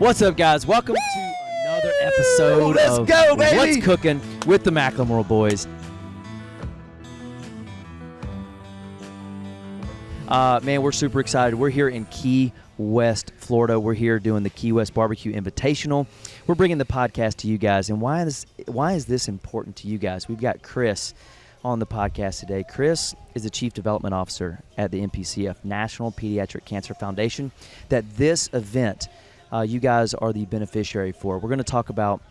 What's up, guys? Welcome to another episode of go, baby. What's Cookin' with the McLemore Boys. Man, we're super excited. We're here in Key West, Florida. We're here doing the Key West Barbecue Invitational. We're bringing the podcast to you guys. And why is this important to you guys? We've got Chris on the podcast today. Chris is the Chief Development Officer at the NPCF, National Pediatric Cancer Foundation, that this event you guys are the beneficiary for. We're going to talk about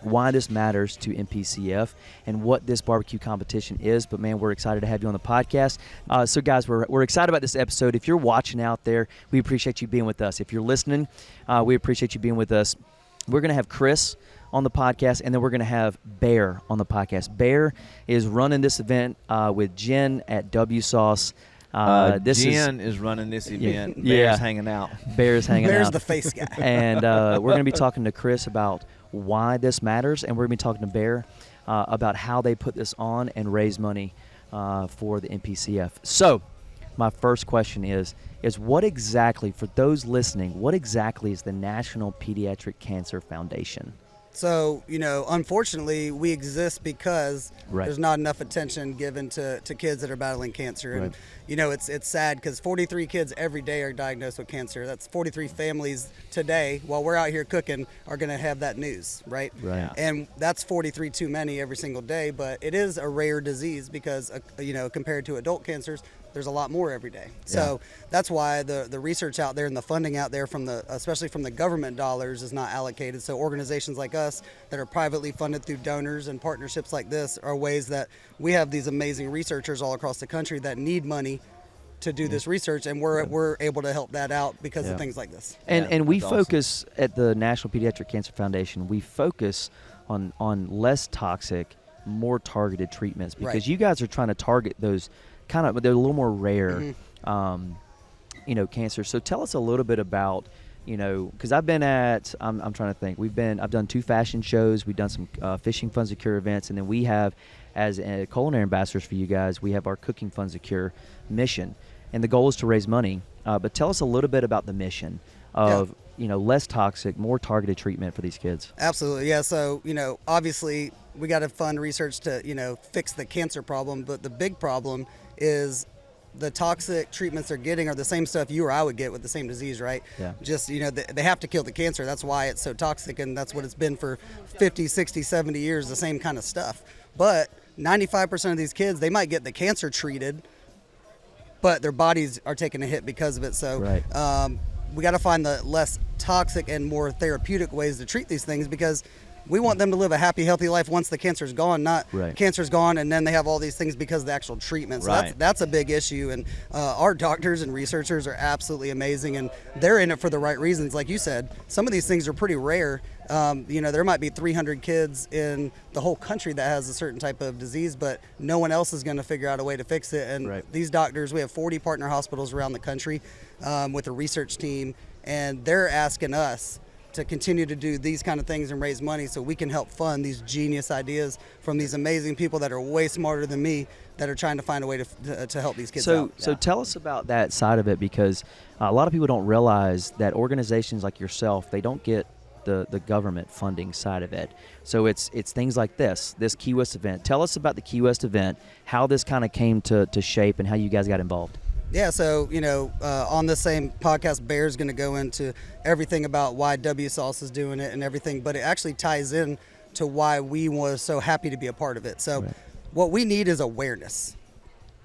why this matters to NPCF and what this barbecue competition is. But, man, we're excited to have you on the podcast. So, guys, we're excited about this episode. If you're watching out there, we appreciate you being with us. If you're listening, we appreciate you being with us. We're going to have Chris on the podcast, and then we're going to have Bear on the podcast. Bear is running this event with Jen at W Sauce. Jen is running this event. Bear's hanging out. Bear's hanging out. Bear's the face guy. And we're going to be talking to Chris about why this matters, and we're going to be talking to Bear about how they put this on and raise money for the NPCF. So my first question is what exactly, for those listening, what exactly is the National Pediatric Cancer Foundation? So, unfortunately, we exist because there's not enough attention given to kids that are battling cancer. And, it's sad because 43 kids every day are diagnosed with cancer. That's 43 families today, while we're out here cooking, are going to have that news, right? And that's 43 too many every single day, but it is a rare disease because, compared to adult cancers, there's a lot more every day. So that's why the research out there and the funding out there especially from the government dollars is not allocated. So organizations like us that are privately funded through donors and partnerships like this are ways that we have these amazing researchers all across the country that need money to do this research, and we're able to help that out because of things like this. And we focus at the National Pediatric Cancer Foundation, we focus on less toxic, more targeted treatments because you guys are trying to target those they're a little more rare, cancers. So tell us a little bit about, because I've been I'm trying to think. I've done 2 fashion shows. We've done some fishing Funds of Cure events, and then we have, as culinary ambassadors for you guys, we have our Cooking Funds of Cure mission, and the goal is to raise money. But tell us a little bit about the mission of less toxic, more targeted treatment for these kids. Absolutely, yeah. So obviously we got to fund research to fix the cancer problem, but the big problem is the toxic treatments they're getting are the same stuff you or I would get with the same disease, right? Yeah. Just, they have to kill the cancer. That's why it's so toxic, and that's what it's been for 50, 60, 70 years, the same kind of stuff. But 95% of these kids, they might get the cancer treated, but their bodies are taking a hit because of it. So we got to find the less toxic and more therapeutic ways to treat these things, because we want them to live a happy, healthy life once the cancer's gone, not cancer's gone and then they have all these things because of the actual treatment. So that's a big issue, and our doctors and researchers are absolutely amazing, and they're in it for the right reasons. Like you said, some of these things are pretty rare. There might be 300 kids in the whole country that has a certain type of disease, but no one else is going to figure out a way to fix it. And these doctors, we have 40 partner hospitals around the country with a research team, and they're asking us to continue to do these kind of things and raise money so we can help fund these genius ideas from these amazing people that are way smarter than me that are trying to find a way to help these kids out. So tell us about that side of it, because a lot of people don't realize that organizations like yourself, they don't get the government funding side of it. So it's things like this Key West event. Tell us about the Key West event, how this kind of came to shape, and how you guys got involved. Yeah, so, on the same podcast, Bear's going to go into everything about why W Sauce is doing it and everything, but it actually ties in to why we were so happy to be a part of it. So what we need is awareness.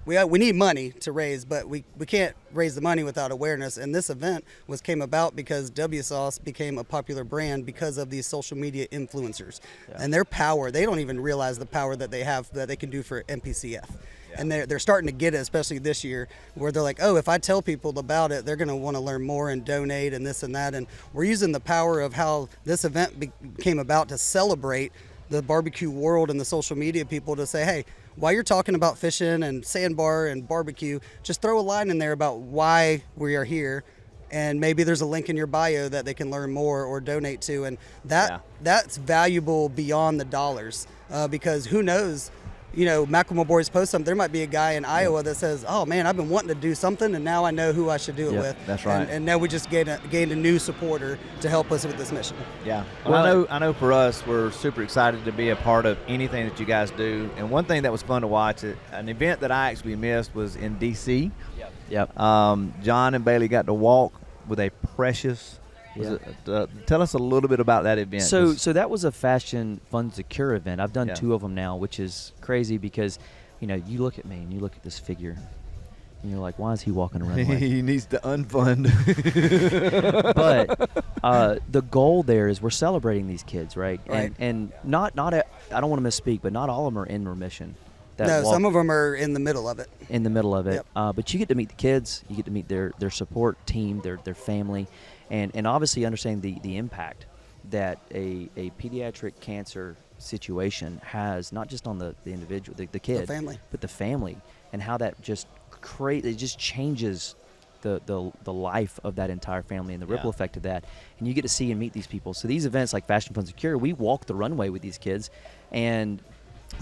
We need money to raise, but we can't raise the money without awareness. And this event came about because W Sauce became a popular brand because of these social media influencers and their power. They don't even realize the power that they have, that they can do for NPCF. And they're starting to get it, especially this year, where they're like, oh, if I tell people about it, they're going to want to learn more and donate and this and that. And we're using the power of how this event came about to celebrate the barbecue world and the social media people to say, hey, while you're talking about fishing and sandbar and barbecue, just throw a line in there about why we are here. And maybe there's a link in your bio that they can learn more or donate to. And that's valuable beyond the dollars because who knows McLemore Boys post something, there might be a guy in Iowa that says, oh man, I've been wanting to do something and now I know who I should do it with. That's right. And now we just gained a new supporter to help us with this mission. Yeah. Well, I know for us, we're super excited to be a part of anything that you guys do. And one thing that was fun to watch, an event that I actually missed was in D.C. Yep. John and Bailey got to walk with a precious. Tell us a little bit about that event. So that was a Fashion Funds the Cure event. I've done 2 of them now, which is crazy because, you look at me and you look at this figure, and you're like, why is he walking around? He needs to unfund. But the goal there is we're celebrating these kids, right? Right. And not I don't want to misspeak, but not all of them are in remission. Some of them are in the middle of it. In the middle of it. Yep. But you get to meet the kids. You get to meet their support team, their family, and obviously understand the impact that a pediatric cancer situation has, not just on the individual, the kid, the family, but the family, and how that just it just changes the life of that entire family and the ripple effect of that. And you get to see and meet these people. So these events like Fashion Funds the Cure, we walk the runway with these kids, and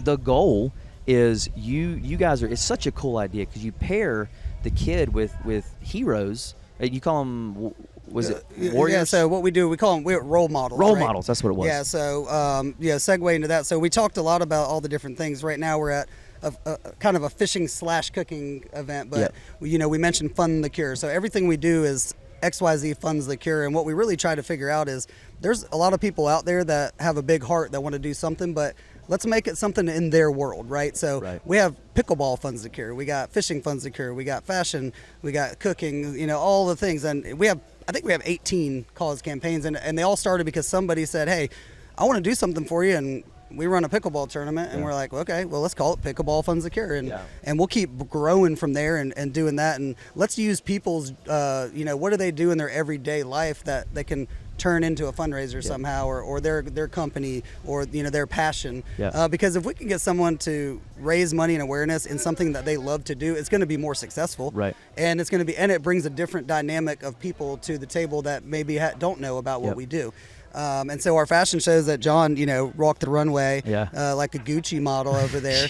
the goal is you guys it's such a cool idea because you pair the kid with heroes. You call them, was it warriors? Yeah, so what we do, we call them role models. Role models, that's what it was. Yeah, so segue into that. So we talked a lot about all the different things. Right now we're at a kind of a fishing / cooking event, but we mentioned Fund the Cure. So everything we do is XYZ Funds the Cure, and what we really try to figure out is there's a lot of people out there that have a big heart that want to do something, but let's make it something in their world, right? So we have pickleball Funds the Cure, we got fishing Funds the Cure, we got fashion, we got cooking, all the things, and I think we have 18 cause campaigns, and they all started because somebody said, hey, I want to do something for you, and we run a pickleball tournament, and we're like, okay, well, let's call it Pickleball Funds the Cure, and we'll keep growing from there and doing that, and let's use people's, what do they do in their everyday life that they can turn into a fundraiser somehow, or their company, or their passion. Because if we can get someone to raise money and awareness in something that they love to do, it's going to be more successful. Right. And it's going to be, and it brings a different dynamic of people to the table that maybe don't know about what we do. And so our fashion shows that John, walk the runway like a Gucci model over there.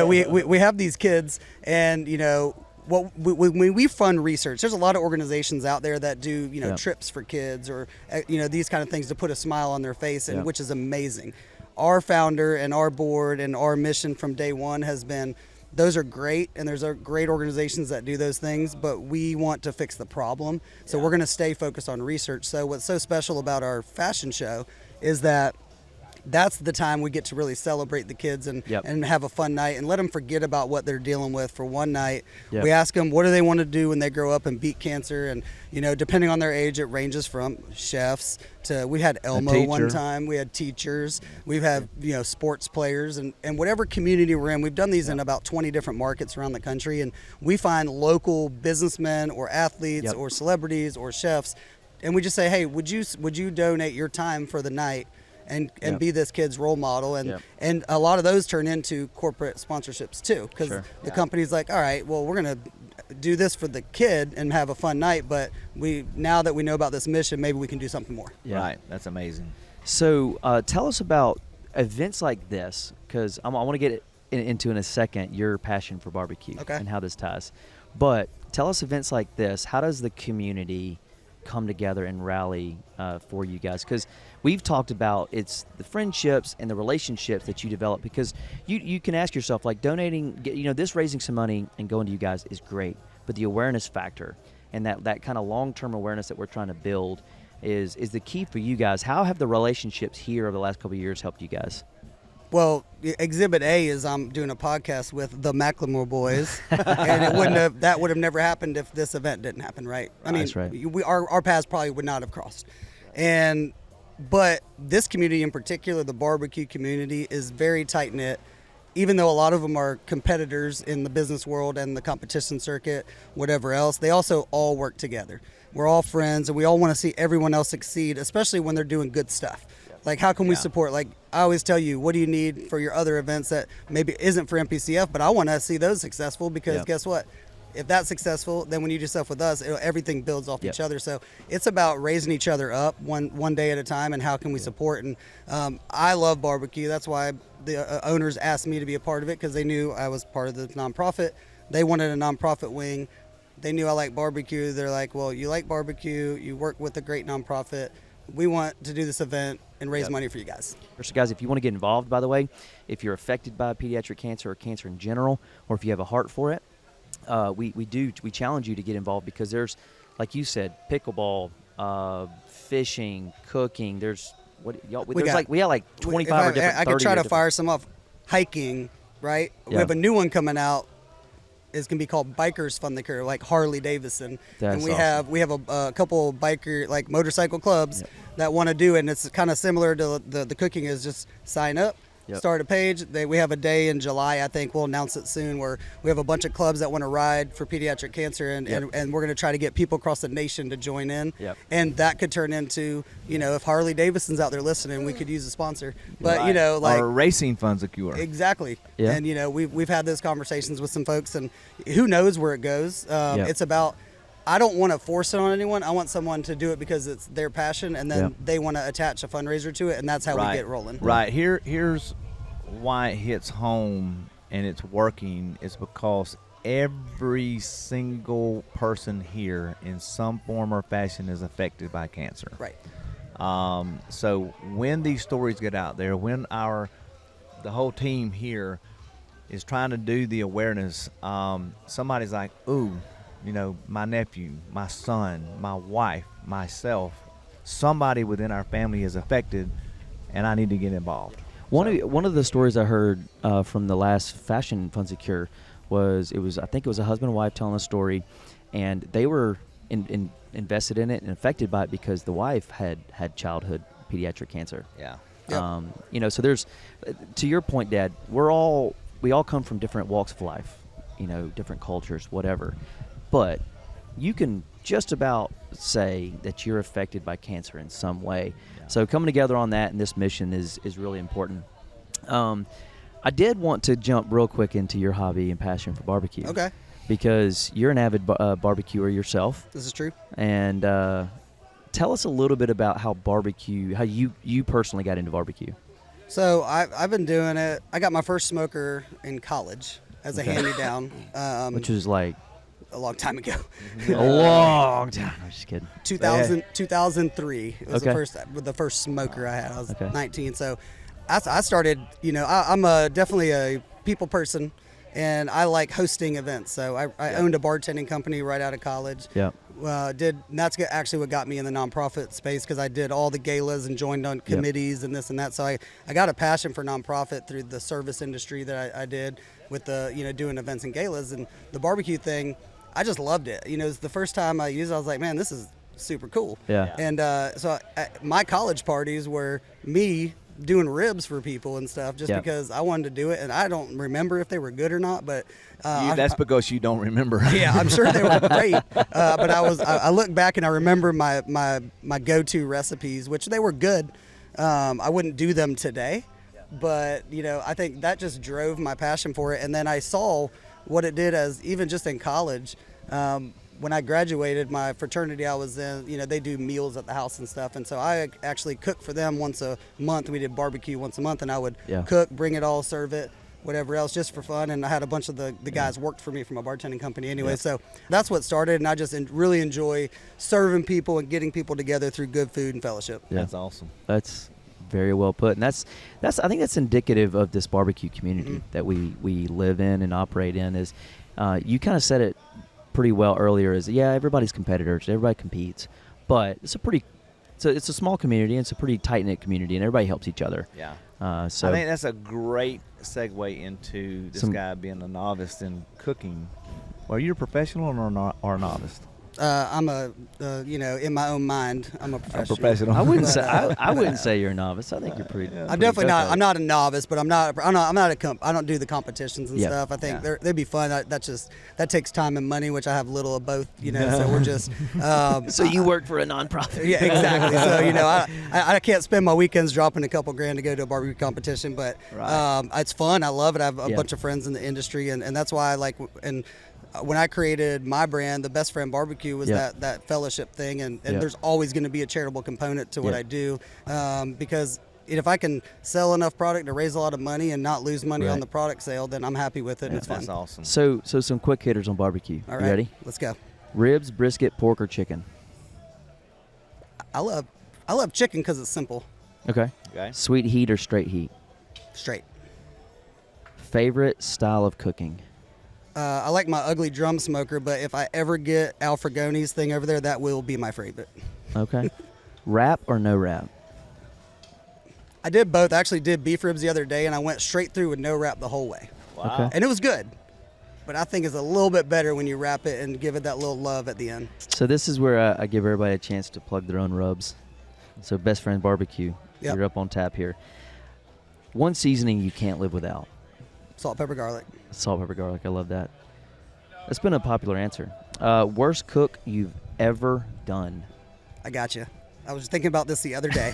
We have these kids, and when we fund research, there's a lot of organizations out there that do trips for kids, or these kind of things to put a smile on their face, and which is amazing. Our founder and our board and our mission from day one has been, those are great, and there's great organizations that do those things, but we want to fix the problem. So we're going to stay focused on research. So what's so special about our fashion show is that that's the time we get to really celebrate the kids and have a fun night and let them forget about what they're dealing with for one night. We ask them, what do they want to do when they grow up and beat cancer? And, depending on their age, it ranges from chefs to, we had Elmo one time, we had teachers, we've had, sports players, and whatever community we're in. We've done these in about 20 different markets around the country, and we find local businessmen or athletes or celebrities or chefs, and we just say, hey, would you donate your time for the night and be this kid's role model, and a lot of those turn into corporate sponsorships too, because the company's like, all right, well, we're gonna do this for the kid and have a fun night, but now that we know about this mission, maybe we can do something more. Right, that's amazing. So tell us about events like this, because I want to get into in a second your passion for barbecue and how this ties, but tell us events like this. How does the community come together and rally for you guys? Because we've talked about it's the friendships and the relationships that you develop, because you can ask yourself, like, donating, this raising some money and going to you guys is great, but the awareness factor and that kind of long-term awareness that we're trying to build is the key for you guys. How have the relationships here over the last couple of years helped you guys? Well, Exhibit A is I'm doing a podcast with the McLemore Boys, and that would have never happened if this event didn't happen, right? I mean, that's right. Our paths probably would not have crossed. But this community in particular, the barbecue community, is very tight-knit. Even though a lot of them are competitors in the business world and the competition circuit, whatever else, they also all work together. We're all friends, and we all want to see everyone else succeed, especially when they're doing good stuff. Like, how can we support? Like, I always tell you, what do you need for your other events that maybe isn't for NPCF, but I want to see those successful, because guess what? if that's successful, then when you do stuff with us, everything builds off each other. So it's about raising each other up one day at a time, and how can we support. And I love barbecue. That's why the owners asked me to be a part of it, because they knew I was part of the nonprofit. They wanted a nonprofit wing. They knew I like barbecue. They're like, well, you like barbecue, you work with a great nonprofit. We want to do this event and raise money for you guys. So guys, if you want to get involved, by the way, if you're affected by pediatric cancer or cancer in general, or if you have a heart for it, we challenge you to get involved, because there's, like you said, pickleball, fishing, cooking. There's we have like 25 or different. I could try to fire some off. Hiking, right? Yeah. We have a new one coming out. It's gonna be called Bikers Fun the Cure, like Harley Davidson. That's and we awesome. have a couple biker, like motorcycle clubs that want to do it, and it's kind of similar to the cooking. Is just sign up, start a page. We have a day in July, I think we'll announce it soon, where we have a bunch of clubs that want to ride for pediatric cancer, and we're going to try to get people across the nation to join in. And that could turn into, if Harley Davidson's out there listening, we could use a sponsor. But like, or racing funds a cure. Exactly. And we've had those conversations with some folks, and who knows where it goes. It's about, I don't want to force it on anyone. I want someone to do it because it's their passion, and then they want to attach a fundraiser to it, and that's how we get rolling. Right. Here's why it hits home and it's working, is because every single person here in some form or fashion is affected by cancer. Right. So when these stories get out there, when the whole team here is trying to do the awareness, somebody's like, ooh, my nephew, my son, my wife, myself, somebody within our family is affected, and I need to get involved. One of the stories I heard from the last Fashion Fun Secure was I think it was a husband and wife telling a story, and they were invested in it and affected by it because the wife had childhood pediatric cancer. So there's, to your point, Dad, we all come from different walks of life, different cultures, whatever. But you can just about say that you're affected by cancer in some way. So coming together on that and this mission is really important. I did want to jump real quick into your hobby and passion for barbecue. Okay. Because you're an avid barbecuer yourself. This is true. And tell us a little bit about how you personally got into barbecue. So I've been doing it. I got my first smoker in college as a hand-me-down. Which was like a long time ago. A long time. I'm just kidding. 2003 was the first smoker I had. I was 19. So I started, I'm definitely a people person, and I like hosting events. So I owned a bartending company right out of college. And that's actually what got me in the nonprofit space, because I did all the galas and joined on committees and this and that. So I got a passion for nonprofit through the service industry that I did with the, doing events and galas. And the barbecue thing, I just loved it. It was the first time I used it. I was like, man, this is super cool. And so my college parties were me doing ribs for people and stuff, just because I wanted to do it. And I don't remember if they were good or not, but that's because you don't remember. I'm sure they were great. But I look back and I remember my go-to recipes, which they were good. I wouldn't do them today, but I think that just drove my passion for it. And then I saw what it did as even just in college. When I graduated, my fraternity I was in, they do meals at the house and stuff. And so I actually cooked for them once a month. We did barbecue once a month, and I would cook, bring it all, serve it, whatever else, just for fun. And I had a bunch of the guys worked for me from a bartending company anyway. So that's what started. And I just really enjoy serving people and getting people together through good food and fellowship. That's awesome. That's very well put. And that's I think that's indicative of this barbecue community that we live in and operate in. Is you kind of said it pretty well earlier, is everybody's competitors, everybody competes, but it's a small community, and it's a pretty tight-knit community, and everybody helps each other. So I think that's a great segue into this guy being a novice in cooking. Are you a professional or a novice? I'm in my own mind, I'm a professional. I wouldn't say I wouldn't say you're a novice. I think you're pretty. I'm definitely not. I'm not a novice, but I'm not I don't do the competitions and stuff. I think they'd be fun. That takes time and money, which I have little of both. So we're just. So you work for a nonprofit. Yeah, exactly. So I can't spend my weekends dropping a couple grand to go to a barbecue competition, but it's fun. I love it. I have a bunch of friends in the industry, and that's why I like and. when I created my brand, the Best Friend Barbecue was that fellowship thing, and there's always going to be a charitable component to what I do, because if I can sell enough product to raise a lot of money and not lose money on the product sale, then I'm happy with it. And it's fun. That's awesome. So some quick hitters on barbecue. All right, You ready? Let's go. Ribs, brisket, pork, or chicken? I love chicken because it's simple. Okay. Sweet heat or straight heat? Straight. Favorite style of cooking? I like my ugly drum smoker, but if I ever get Al Fragone's thing over there, that will be my favorite. Okay. Wrap or no wrap? I did both. I actually did beef ribs the other day, and I went straight through with no wrap the whole way. Wow. Okay. And it was good. But I think it's a little bit better when you wrap it and give it that little love at the end. So this is where I give everybody a chance to plug their own rubs. So Best Friend Barbecue, you're up on tap here. One seasoning you can't live without. Salt, pepper, garlic. Salt, pepper, garlic. I love that. That's been a popular answer. Worst cook you've ever done? I got you. I was thinking about this the other day.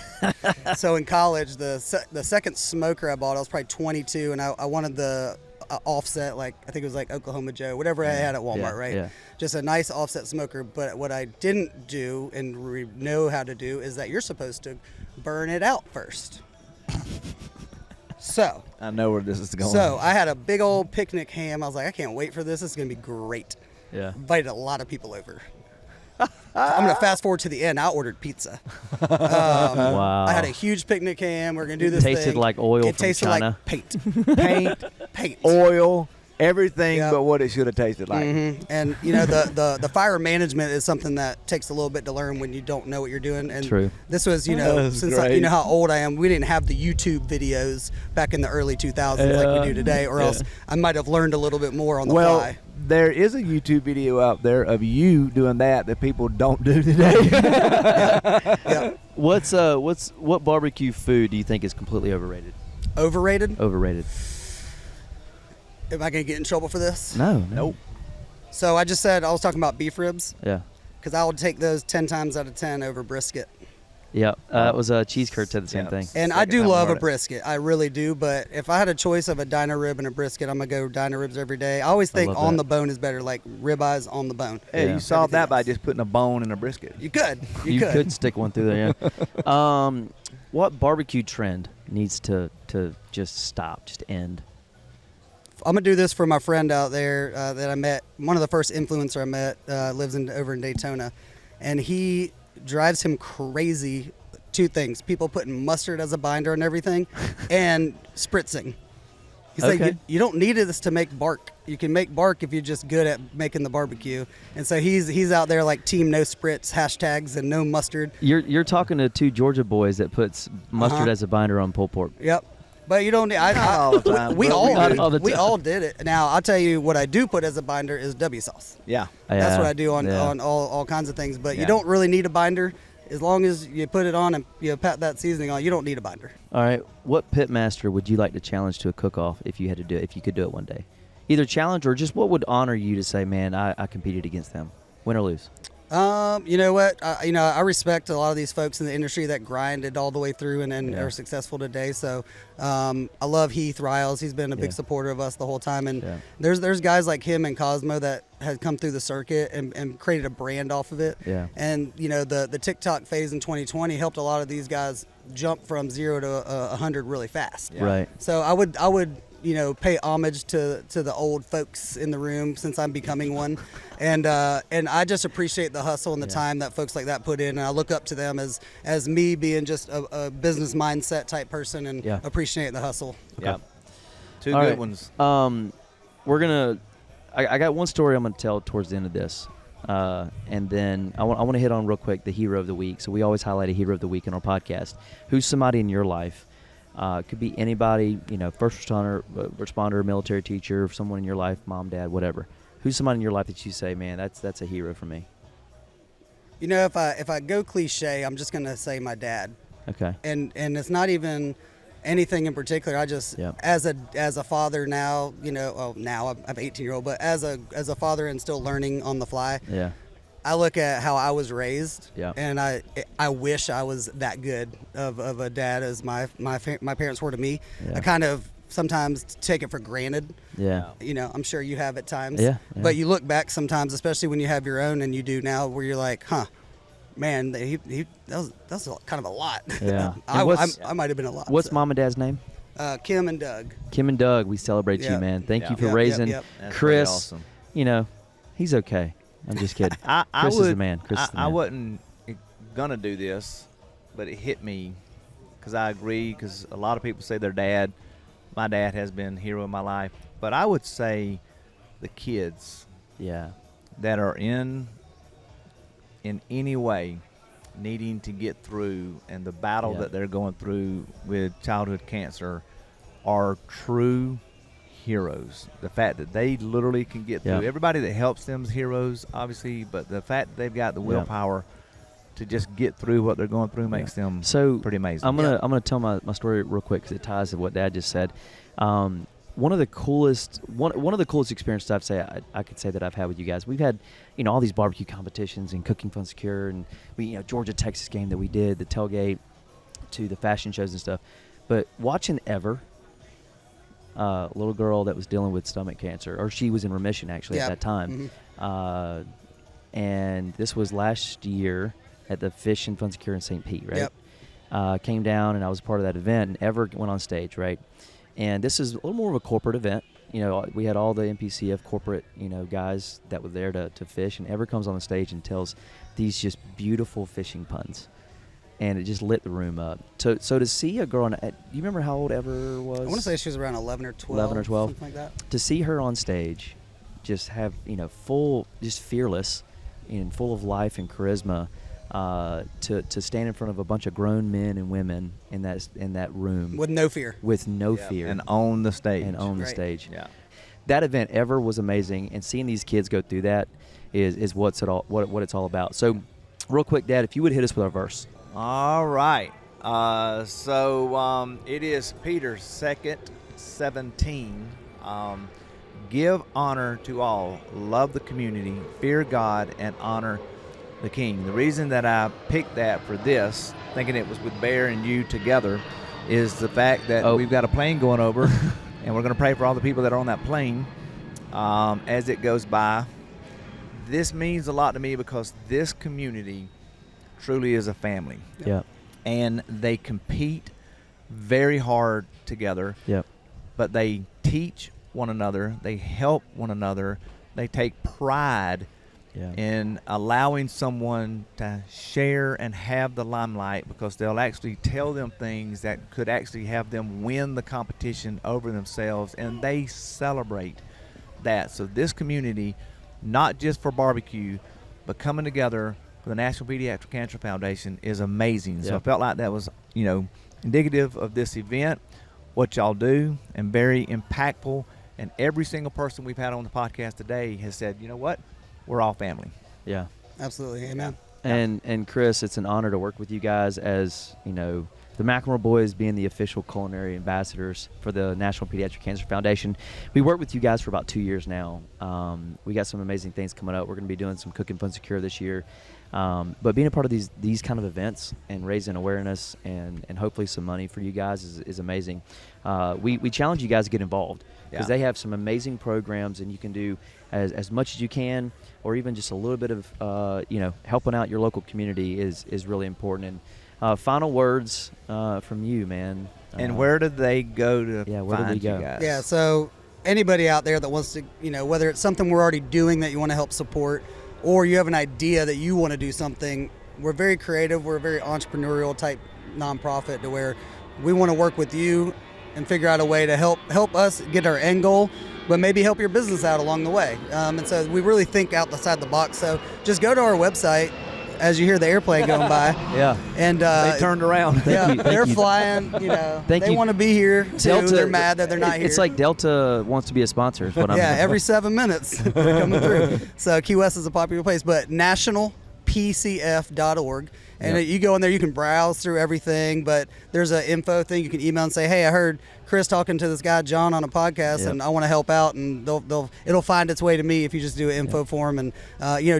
So in college, the second smoker I bought, I was probably 22, and I wanted the offset, like I think it was like Oklahoma Joe, whatever I had at Walmart, right? Yeah. Just a nice offset smoker. But what I didn't do and know how to do is that you're supposed to burn it out first. So I know where this is going. So I had a big old picnic ham. I was like, I can't wait for this. This is going to be great. Yeah. Invited a lot of people over. I'm going to fast forward to the end. I ordered pizza. Wow. I had a huge picnic ham. We're going to do this Tasted thing. like oil It from tasted China. like paint. Paint. Oil, everything Yep. but what it should have tasted like. And, you know, the fire management is something that takes a little bit to learn when you don't know what you're doing. And True. This was, you know, That's since great. you know how old I am, we didn't have the YouTube videos back in the early 2000s like we do today, or else I might have learned a little bit more on the fly. There is a YouTube video out there of you doing that people don't do today. Yeah. What barbecue food do you think is completely overrated? Overrated? Overrated. Am I going to get in trouble for this? No. Nope. So I just said I was talking about beef ribs, Yeah. because I would take those 10 times out of 10 over brisket. Yeah. It was Cheese Curd said the same thing. And I do love a brisket. I really do. But if I had a choice of a diner rib and a brisket, I'm going to go diner ribs every day. I always think love on that. the bone is better, like ribeyes on the bone. Hey, Yeah. you solved that Everything by else. just putting a bone in a brisket. You could. You could stick one through there. Yeah. What barbecue trend needs to just stop, just end? I'm going to do this for my friend out there that I met. One of the first influencer I met lives over in Daytona. And he drives him crazy. Two things: people putting mustard as a binder and everything, and spritzing. He's like, you don't need this to make bark. You can make bark if you're just good at making the barbecue. And so he's out there like team no spritz hashtags and no mustard. You're talking to two Georgia boys that puts mustard as a binder on pulled pork. Yep. But you don't need. Not all the time, we but all Not did. all the We time. all did it. Now I'll tell you what I do put as a binder is W sauce. Yeah. That's what I do on Yeah. all kinds of things. But Yeah. you don't really need a binder. As long as you put it on and you pat that seasoning on, you don't need a binder. All right. What pitmaster would you like to challenge to a cook-off if you had to do it, if you could do it one day? Either challenge or just what would honor you to say, man, I competed against them, win or lose? You know what? I respect a lot of these folks in the industry that grinded all the way through and are successful today. So I love Heath Riles. He's been a big supporter of us the whole time. And there's guys like him and Cosmo that had come through the circuit and created a brand off of it. Yeah. And, you know, the TikTok phase in 2020 helped a lot of these guys jump from 0 to 100 really fast. Yeah. Right. So I would pay homage to the old folks in the room since I'm becoming one, and I just appreciate the hustle and the time that folks like that put in, and I look up to them as me being just a business mindset type person and appreciate the hustle. Yeah. Two All good right. ones. We're gonna. I got one story I'm gonna tell towards the end of this, and then I want to hit on real quick the hero of the week. So we always highlight a hero of the week in our podcast. Who's somebody in your life? Could be anybody, first responder, military teacher, someone in your life, mom, dad, whatever. Who's somebody in your life that you say, man, that's a hero for me? You know, if I go cliche, I'm just gonna say my dad. Okay. And it's not even anything in particular. I just as a father now, now I'm an 18-year-old, but as a father and still learning on the fly. Yeah. I look at how I was raised, Yeah. and I wish I was that good of a dad as my parents were to me. Yeah. I kind of sometimes take it for granted. Yeah. You know, I'm sure you have at times. Yeah. But you look back sometimes, especially when you have your own, and you do now, where you're like, huh, man, that was kind of a lot. Yeah. I might have been a lot. What's so. Mom and Dad's name? Kim and Doug. Kim and Doug, we celebrate you, Yep. man. Thank you for Yep, raising yep. That's Chris. pretty awesome. You know, he's okay. I'm just kidding. I Chris would, is the man. Chris is the man. I wasn't gonna do this, but it hit me because I agree. Because a lot of people say their dad. My dad has been a hero in my life, but I would say the kids Yeah. that are in any way needing to get through, and the battle Yeah. that they're going through with childhood cancer are true heroes. The fact that they literally can get through. Yeah. Everybody that helps them is heroes, obviously, but the fact that they've got the willpower to just get through what they're going through makes them pretty amazing. I'm gonna tell my story real quick because it ties to what Dad just said. One of the coolest experiences I could say that I've had with you guys. We've had, all these barbecue competitions and Cooking Fun Secure, and we, Georgia Texas game that we did, the tailgate, to the fashion shows and stuff. But watching Ever, a little girl that was dealing with stomach cancer, or she was in remission actually at that time, and this was last year at the Fish and Fun Secure in St. Pete, right? Yep. Came down and I was part of that event, and Ever went on stage, right? And this is a little more of a corporate event. We had all the NPCF corporate, guys that were there to fish, and Ever comes on the stage and tells these just beautiful fishing puns, and it just lit the room up. So to see a girl, do you remember how old Ever was? I want to say she was around 11 or 12. 11 or 12. Something like that. To see her on stage, just have, just fearless and full of life and charisma, to stand in front of a bunch of grown men and women in that room With no fear. with no fear and own the stage. the Right. stage. Yeah. That event Ever was amazing, and seeing these kids go through that is what it's all about. So, real quick, Dad, if you would hit us with our verse. All right. So it is Peter 2:17. Give honor to all, love the community, fear God, and honor the King. The reason that I picked that for this, thinking it was with Bear and you together, is the fact that we've got a plane going over, and we're going to pray for all the people that are on that plane as it goes by. This means a lot to me because this community truly is a family. Yep. And they compete very hard together. Yep. But they teach one another. They help one another. They take pride in allowing someone to share and have the limelight, because they'll actually tell them things that could actually have them win the competition over themselves, and they celebrate that. So this community, not just for barbecue, but coming together for the National Pediatric Cancer Foundation, is amazing. So I felt like that was, indicative of this event, what y'all do, and very impactful. And every single person we've had on the podcast today has said, you know what? We're all family. Yeah. Absolutely. Amen. And Chris, it's an honor to work with you guys as, the McLemore Boys being the official culinary ambassadors for the National Pediatric Cancer Foundation. We worked with you guys for about 2 years now. We got some amazing things coming up. We're going to be doing some Cookin' Fun Secure this year. But being a part of these kind of events and raising awareness and hopefully some money for you guys is amazing. We challenge you guys to get involved, because they have some amazing programs, and you can do as much as you can, or even just a little bit of helping out your local community is really important. And final words from you, man. And where did they go to find you guys? Yeah, so anybody out there that wants to, whether it's something we're already doing that you want to help support, or you have an idea that you want to do something, we're very creative. We're a very entrepreneurial type nonprofit, to where we want to work with you and figure out a way to help us get our end goal, but maybe help your business out along the way. And so we really think outside the box. So just go to our website as you hear the airplane going by. Yeah. And they turned around. They're flying. They want to be here too. Delta, they're mad that they're not here. It's like Delta wants to be a sponsor. Is what I'm every 7 minutes they're coming through. So Key West is a popular place, but National NPCF.org. And you go in there, you can browse through everything, but there's an info thing. You can email and say, hey, I heard Chris talking to this guy, John, on a podcast, and I want to help out. And it'll find its way to me if you just do an info form. And,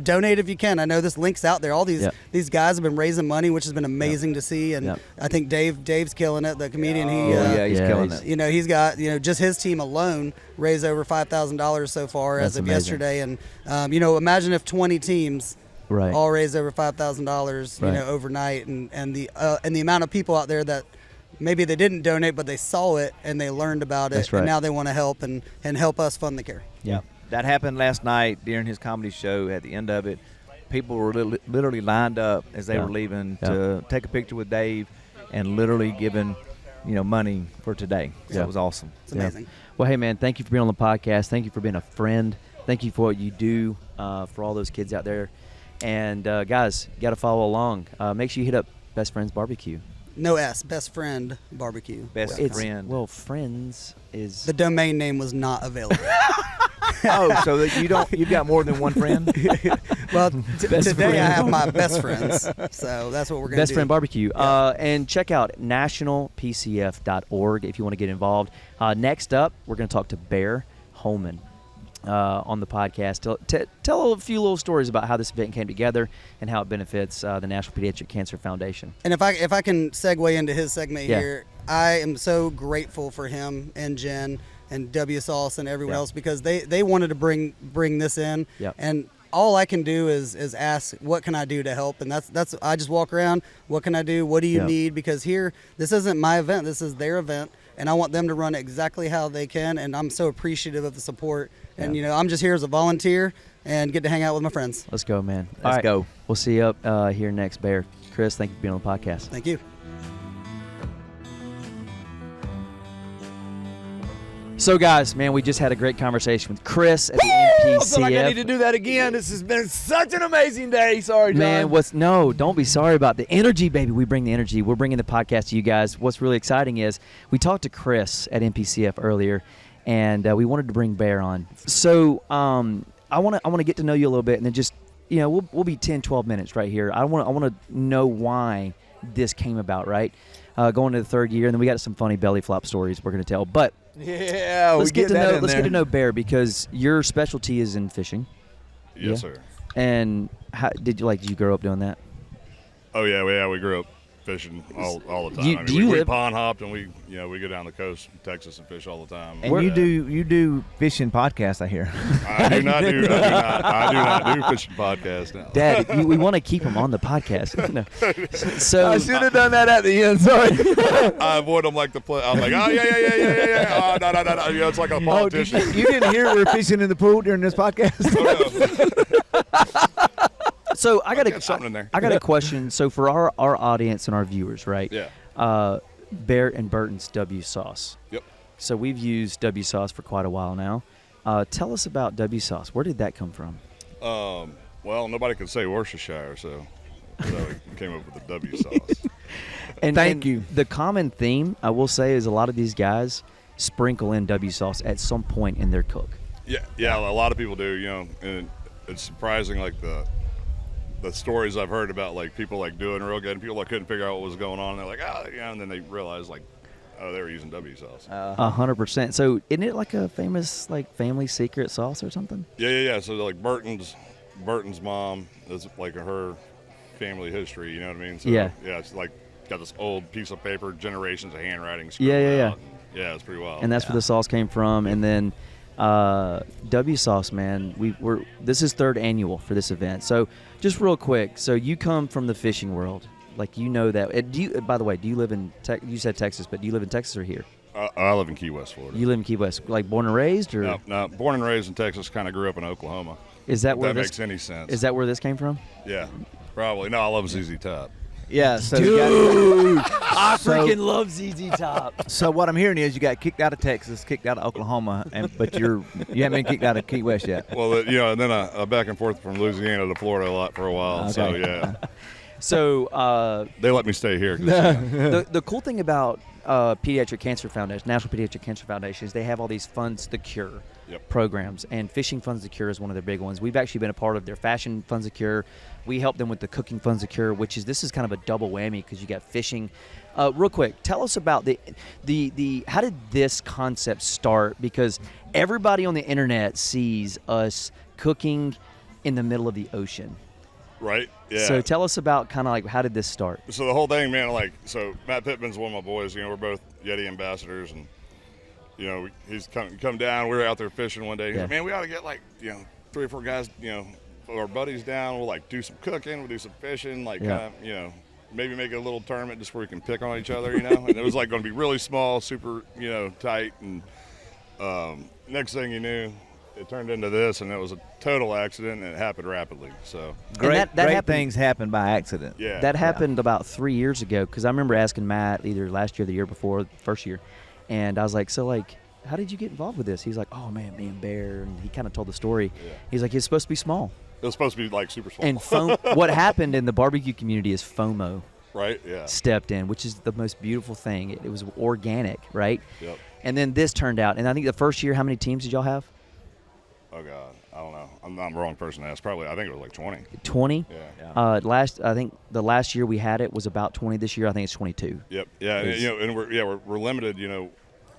donate if you can. I know this link's out there. All these guys have been raising money, which has been amazing to see. And I think Dave's killing it, the comedian. He's killing it. He's got, just his team alone raised over $5,000 so far as of yesterday. And, imagine if 20 teams all raised over $5,000, overnight, and the amount of people out there that maybe they didn't donate, but they saw it and they learned about it, and now they want to help and help us fund the care. Yeah, that happened last night during his comedy show. At the end of it, people were literally lined up as they were leaving to take a picture with Dave, and literally giving, money for today. So it was awesome. It's amazing. Well, hey man, thank you for being on the podcast. Thank you for being a friend. Thank you for what you do for all those kids out there. And guys, you got to follow along. Make sure you hit up Best Friends Barbecue. No S, Best Friend Barbecue. Best Friend. Well, Friends is... The domain name was not available. So that you've got more than one friend? Well, today I have my best friends. So that's what we're going to do. Best Friend Barbecue. And check out nationalpcf.org if you want to get involved. Next up, we're going to talk to Bear Holeman. On the podcast. Tell a few little stories about how this event came together and how it benefits the National Pediatric Cancer Foundation. And if I can segue into his segment here, I am so grateful for him and Jen and W Sauce and everyone else, because they wanted to bring this in. And all I can do is ask, what can I do to help? And that's I just walk around, what can I do? What do you need? Because here, this isn't my event, this is their event. And I want them to run it exactly how they can, and I'm so appreciative of the support. And, I'm just here as a volunteer and get to hang out with my friends. Let's go, man. Let's go. We'll see you up here next, Bear. Chris, thank you for being on the podcast. Thank you. So, guys, man, we just had a great conversation with Chris at the NPCF. I feel like I need to do that again. This has been such an amazing day. Sorry, John. Man, don't be sorry about the energy, baby. We bring the energy. We're bringing the podcast to you guys. What's really exciting is we talked to Chris at NPCF earlier, and we wanted to bring Bear on. So I want to get to know you a little bit, and then just, we'll be 10, 12 minutes right here. I want to know why this came about, right? Going to the third year, and then we got some funny belly flop stories we're going to tell. But let's get to know Bear, because your specialty is in fishing. Yes, sir. And how did you grow up doing that? Oh yeah, we grew up fishing all the time. We pond hopped, and we go down the coast in Texas and fish all the time. And you do fishing podcasts, I hear. I do not do fishing podcasts now. Dad, we want to keep him on the podcast. No. So I should have done that at the end. Sorry. I avoid them like the play. I'm like, oh yeah. Oh no. It's like a politician. You didn't hear we're fishing in the pool during this podcast? So I got a question. So for our audience and our viewers, right? Yeah. Bear and Burton's W Sauce. Yep. So we've used W Sauce for quite a while now. Tell us about W Sauce. Where did that come from? Well, nobody could say Worcestershire, so we came up with the W Sauce. And thank you. The common theme, I will say, is a lot of these guys sprinkle in W Sauce at some point in their cook. Yeah. A lot of people do. And it's surprising, like the stories I've heard about, like people like doing real good and people that couldn't figure out what was going on. They're like, and then they realize they were using W sauce. 100%. So isn't it like a famous family secret sauce or something? Yeah. So like Burton's mom is like her family history. You know what I mean? So, yeah. It's like got this old piece of paper, generations of handwriting. Yeah. Yeah, it's pretty wild. And that's where the sauce came from. And then W Sauce, man, this is third annual for this event. So just real quick, so you come from the fishing world, that. By the way, do you live in you said Texas, but do you live in Texas or here? I live in Key West, Florida. You live in Key West, like born and raised, or no, born and raised in Texas. Kind of grew up in Oklahoma. Is that where that makes any sense? Is that where this came from? Yeah, probably. No, I love ZZ Top. Yeah, so dude, I freaking love ZZ Top. So what I'm hearing is you got kicked out of Texas, kicked out of Oklahoma, but you haven't been kicked out of Key West yet. Well, and then I back and forth from Louisiana to Florida a lot for a while. Okay. So yeah. So They let me stay here. 'Cause, the cool thing about Pediatric Cancer Foundation, National Pediatric Cancer Foundation, is they have all these Funds the Cure programs, and Fishing Funds the Cure is one of their big ones. We've actually been a part of their Fashion Funds the Cure. We help them with the Cooking Funds the Cure, this is kind of a double whammy because you got fishing. Real quick, tell us about the how did this concept start? Because everybody on the internet sees us cooking in the middle of the ocean. right? Yeah. So tell us about kind of like how did this start? So the whole thing, man, so Matt Pittman's one of my boys. We're both Yeti ambassadors, and he's come down. We were out there fishing one day. He's like, man, we ought to get 3 or 4 guys, our buddies down. We'll do some cooking, we'll do some fishing, maybe make it a little tournament just where we can pick on each other, And it was going to be really small, super, tight. And next thing you knew, it turned into this, and it was a total accident, and it happened rapidly. So great things happen by accident. Yeah, that happened about 3 years ago, because I remember asking Matt either last year or the year before, first year, and I was like, so how did you get involved with this? He's like, oh man, me and Bear, and he kind of told the story. Yeah. He's like, it's supposed to be small. It was supposed to be super small. And what happened in the barbecue community is FOMO. Right. Yeah. Stepped in, which is the most beautiful thing. It was organic, right? Yep. And then this turned out, and I think the first year, how many teams did y'all have? Oh God, I don't know. I'm not the wrong person to ask. Probably, I think it was 20. 20. Yeah. I think the last year we had it was about 20. This year, I think it's 22. Yep. Yeah. And we're limited,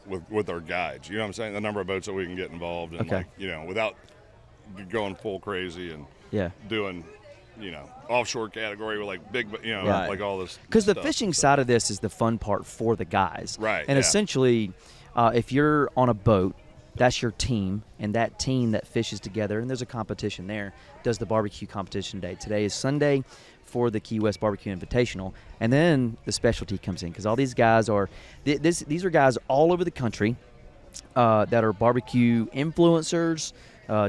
with our guides. You know what I'm saying? The number of boats that we can get involved in, without going full crazy and doing, offshore category with big, right. all this. Because the fishing side of this is the fun part for the guys. Right. And essentially, if you're on a boat, that's your team, and that team that fishes together, and there's a competition there, does the barbecue competition day. Today is Sunday for the Key West Barbecue Invitational, and then the specialty comes in, because all these guys are these are guys all over the country that are barbecue influencers,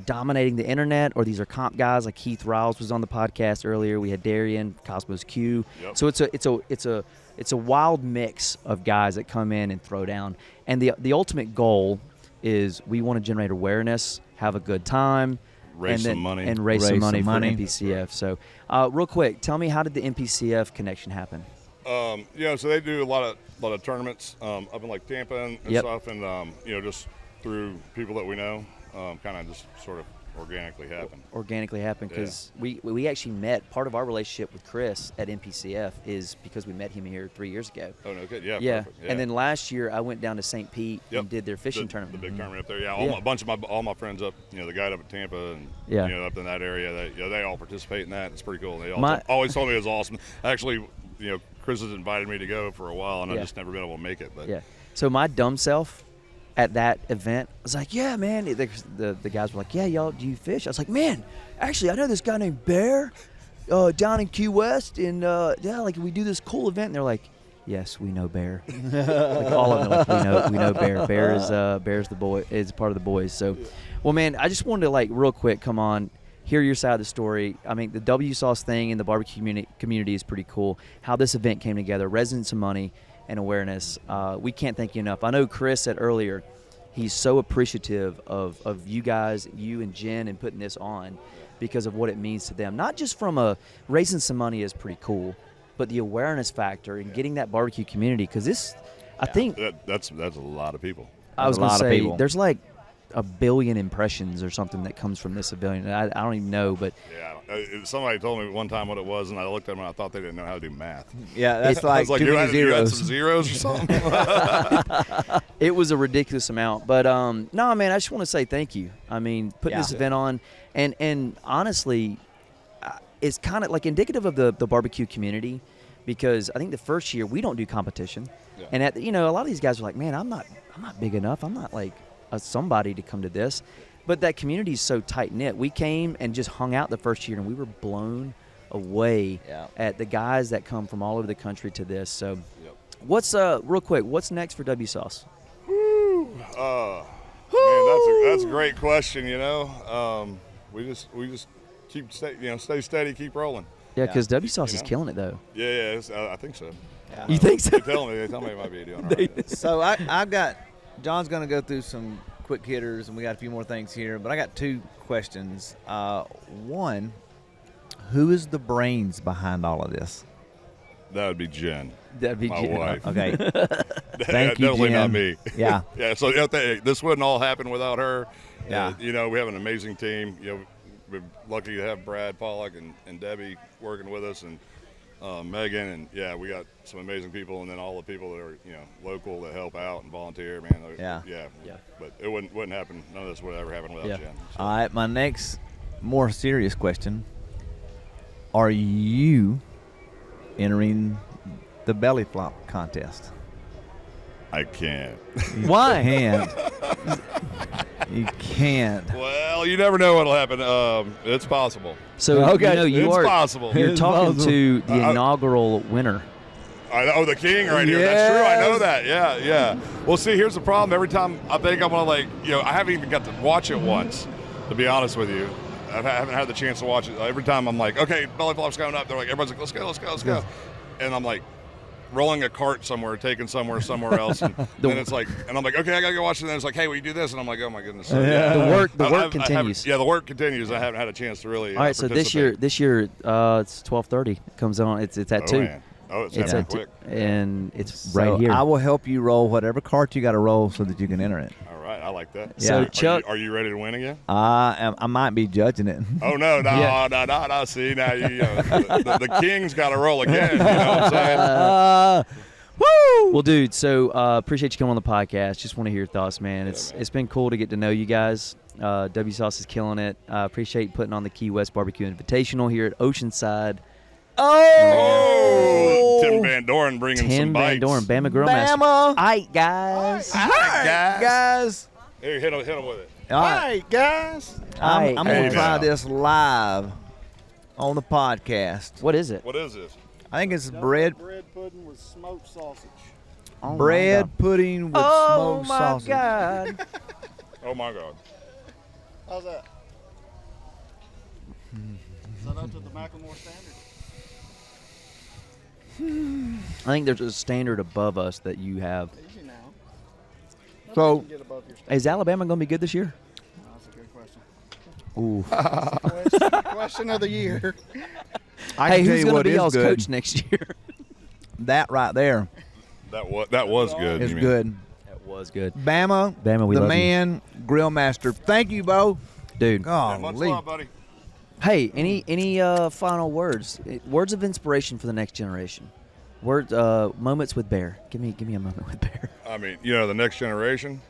dominating the internet, or these are comp guys like Keith Riles was on the podcast earlier. We had Darian, Cosmos Q. Yep. So it's a wild mix of guys that come in and throw down, and the ultimate goal is we want to generate awareness, have a good time, raise some money for NPCF. So real quick, tell me, how did the NPCF connection happen? So they do a lot of tournaments up in Tampa and stuff, and just through people that we know, kind of just sort of organically happen. Because we actually met. Part of our relationship with Chris at NPCF is because we met him here 3 years ago. Oh no, good, yeah. Perfect. And then last year I went down to St. Pete and did their fishing tournament. The big tournament up there. Yeah, a bunch of all my friends up, the guy up at Tampa and up in that area, they all participate in that. It's pretty cool. They always told me it was awesome. Actually, Chris has invited me to go for a while, and I've just never been able to make it. But so my dumb self at that event, I was like, yeah, man. The guys were like, yeah, y'all, do you fish? I was like, man, actually, I know this guy named Bear down in Key West, and we do this cool event. And they're like, yes, we know Bear. All of them, we know Bear. Bear is the boy, is part of the boys. So, well, man, I just wanted to real quick, come on, hear your side of the story. I mean, the W Sauce thing in the barbecue community is pretty coul. How this event came together, raising some money and awareness. We can't thank you enough. I know Chris said earlier, he's so appreciative of you guys, you and Jen, and putting this on because of what it means to them. Not just from raising some money is pretty cool, but the awareness factor and getting that barbecue community. Because this, I think that's a lot of people. I was going to say there's 1 billion impressions or something that comes from this billion. I don't even know, but somebody told me one time what it was, and I looked at them and I thought they didn't know how to do math. Yeah, that's I was like, too many zeros. You had some zeros or something. It was a ridiculous amount, but no, man, I just want to say thank you. I mean, putting this event on, and honestly, it's kind of indicative of the barbecue community, because I think the first year we don't do competition, and a lot of these guys are like, man, I'm not big enough. I'm not somebody to come to this. But that community is so tight-knit. We came and just hung out the first year, and we were blown away at the guys that come from all over the country to this. So what's real quick, what's next for W Sauce? Man, that's a great question, we just keep stay steady, keep rolling. Yeah, because W Sauce is killing it, though. Yeah, I think so. Yeah. You think so? They tell me it might be doing all right. So I've got – John's going to go through some quick hitters, and we got a few more things here. But I got 2 questions. One, who is the brains behind all of this? That would be Jen. That'd be My Jen. wife. Okay. Yeah, Thank you, definitely Jen. not me. Yeah. Yeah, so this wouldn't all happen without her. Yeah. You know, we have an amazing team. You know, we're lucky to have Brad Pollock and Debbie working with us, and Megan, and yeah, we got some amazing people, and then all the people that are, you know, local that help out and volunteer, man. Yeah. Yeah. But it wouldn't happen. None of this would ever happen without Yeah. Jen. So. All right, my next more serious question. Are you entering the belly flop contest? I can't. Why? You can't. Well, you never know what'll happen. It's possible. So Okay. you know you It's are possible. you're It's talking possible. to the inaugural winner. The king right here. That's true. I know that. Yeah. Well, see, here's the problem. Every time I think I'm gonna I haven't even got to watch it once, to be honest with you. I haven't had the chance to watch it. Every time I'm like, okay, belly flop's coming up. They're like, everybody's like, let's go. And I'm like, rolling a cart somewhere, taking somewhere else, and then it's like, and I'm like, okay, I gotta go watch it. And then it's like, hey, will you do this? And I'm like, oh my goodness. So, Yeah. The work I continues. haven't- the work continues. I haven't had a chance to really. All right, so this year it's 12:30. It comes on. It's at 2. Man. Oh, it's It's happening at 2, quick. and it's So right here. I will help you roll whatever cart you got to roll so that you can enter it. All right, I like that. So, Chuck- are you ready to win again? I might be judging it. Oh no! Yeah. See now, the king's got to roll again. You know what I'm saying? Woo! Well, dude, so appreciate you coming on the podcast. Just want to hear your thoughts, man. It's been cool to get to know you guys. W Sauce is killing it. Appreciate putting on the Key West Barbecue Invitational here at Oceanside. Oh, Tim Van Doren bringing Tim some Van bites. Doren, Bama Grill Master. Bama. All right, guys. All right, guys. Here, hit him with it. All right. guys. I'm All going right. to try this live on the podcast. What is it? What is this? I think it's bread pudding with smoked sausage. Oh, my bread God. pudding with Oh, smoked my sausage. God. Oh my God! How's that? Is that up to the McLemore standard? I think there's a standard above us that you have. Easy now. So- Nothing can get above your standard. Is Alabama going to be good this year? That's a good question. Ooh. Question of the year. I Hey, can tell who's you going what to be is y'all's good. coach next year? That right there That was good. is you mean. good. That was good. Bama, Bama, we the love you. man, grill master. Thank you, Bo. Dude. Yeah, much Golly. love, buddy. Hey, any final words? Words of inspiration for the next generation. Moments with Bear. Give me a moment with Bear. I mean, the next generation,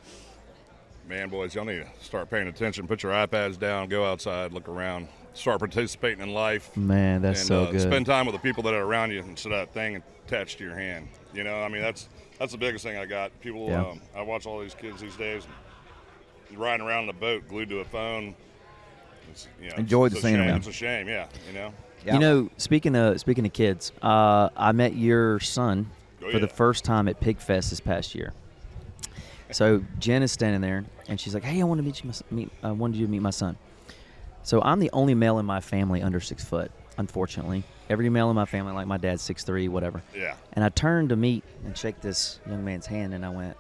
man, boys, y'all need to start paying attention. Put your iPads down, go outside, look around, start participating in life. Man, that's and, so good. Spend time with the people that are around you instead of that thing attached to your hand. I mean, that's the biggest thing I got. People, Yeah. I watch all these kids these days riding around in a boat, glued to a phone. It's, Enjoy it's the a scenery. shame. It's a shame, yeah. Yeah. Speaking of kids, I met your son Oh, for the yeah. first time at Pig Fest this past year. So Jen is standing there, and she's like, "Hey, I want to I wanted you to meet my son." So I'm the only male in my family under 6 foot, unfortunately. Every male in my family, like my dad's 6'3", whatever. Yeah. And I turned to meet and shake this young man's hand, and I went,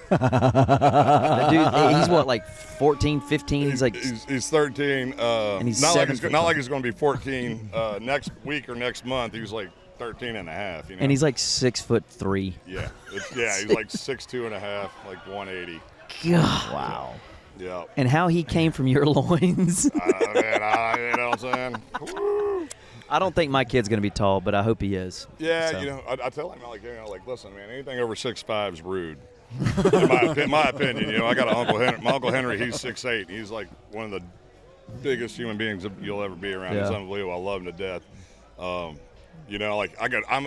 dude, he's what, like 14, 15? He's like, He's 13. And he's not 7 foot not tall. like he's going to be 14 next week or next month. He was like 13 and a half. and he's like 6'3". yeah, he's like 6'2" and a half, like 180. God. Wow. Yeah. And how he came from your loins. You know what I'm saying? Woo. I don't think my kid's going to be tall, but I hope he is. Yeah, So. I tell him like, listen, man, anything over 6'5" is rude. in my opinion, I got an Uncle Henry. My Uncle Henry, he's 6'8". He's like one of the biggest human beings you'll ever be around. Yeah. He's unbelievable. I love him to death. I'm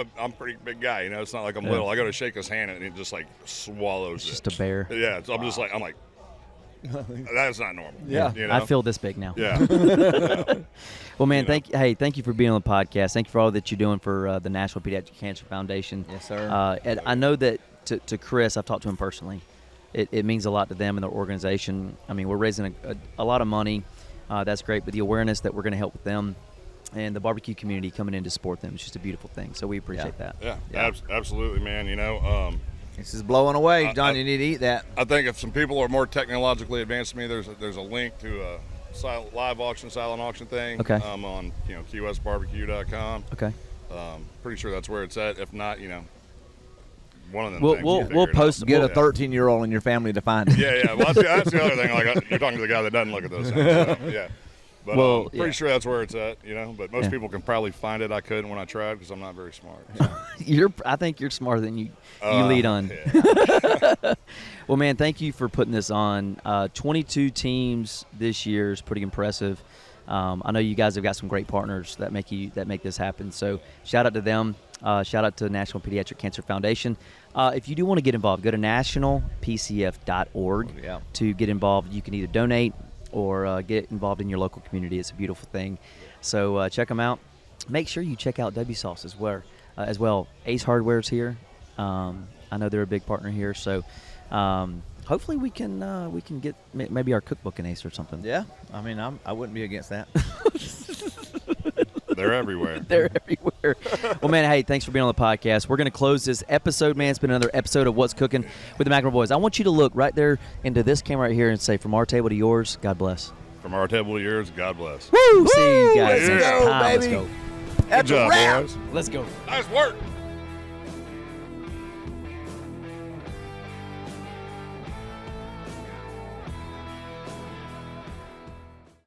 a pretty big guy. It's not like I'm little. I got to shake his hand and he just like swallows It's it. just a bear. Yeah, so I'm like, that's not normal. Yeah. I feel this big now. Yeah. Well, man, thank you for being on the podcast. Thank you for all that you're doing for the National Pediatric Cancer Foundation. Yes, sir. And I know that to Chris, I've talked to him personally. It means a lot to them and their organization. I mean, we're raising a lot of money. That's great, but the awareness that we're going to help with them and the barbecue community coming in to support them is just a beautiful thing. So we appreciate that. Yeah. Absolutely, man. This is blowing away, John. I- You need to eat that. I think if some people are more technologically advanced than me, there's a link to live auction, silent auction thing. Okay. On keywestbarbecue.com. Okay. Pretty sure that's where it's at. If not, one of them. We'll- things we'll- you figure we'll it post- out. Get a Yeah. 13-year-old in your family to find it. Yeah. Well, that's the other thing. Like you're talking to the guy that doesn't look at those things. So, yeah. But Well, pretty yeah. sure that's where it's at. But most Yeah. people can probably find it. I couldn't when I tried because I'm not very smart. I think you're smarter than you lead on. Yeah. Well, man, thank you for putting this on. 22 teams this year is pretty impressive. I know you guys have got some great partners that make this happen. So shout out to them. Shout out to the National Pediatric Cancer Foundation. If you do want to get involved, go to nationalpcf.org Yeah. to get involved. You can either donate or get involved in your local community. It's a beautiful thing. So check them out. Make sure you check out W Sauce as well. Ace Hardware's here. I know they're a big partner here. So hopefully we can get maybe our cookbook in Ace or something. Yeah. I mean, I wouldn't be against that. They're everywhere. They're everywhere. Well, man, hey, thanks for being on the podcast. We're going to close this episode, man. It's been another episode of What's Cooking with the McLemore Boys. I want you to look right there into this camera right here and say, from our table to yours, God bless. From our table to yours, God bless. Woo! See you guys Let's next go, time. baby. Let's go. Good job, boys. Let's go. Nice work.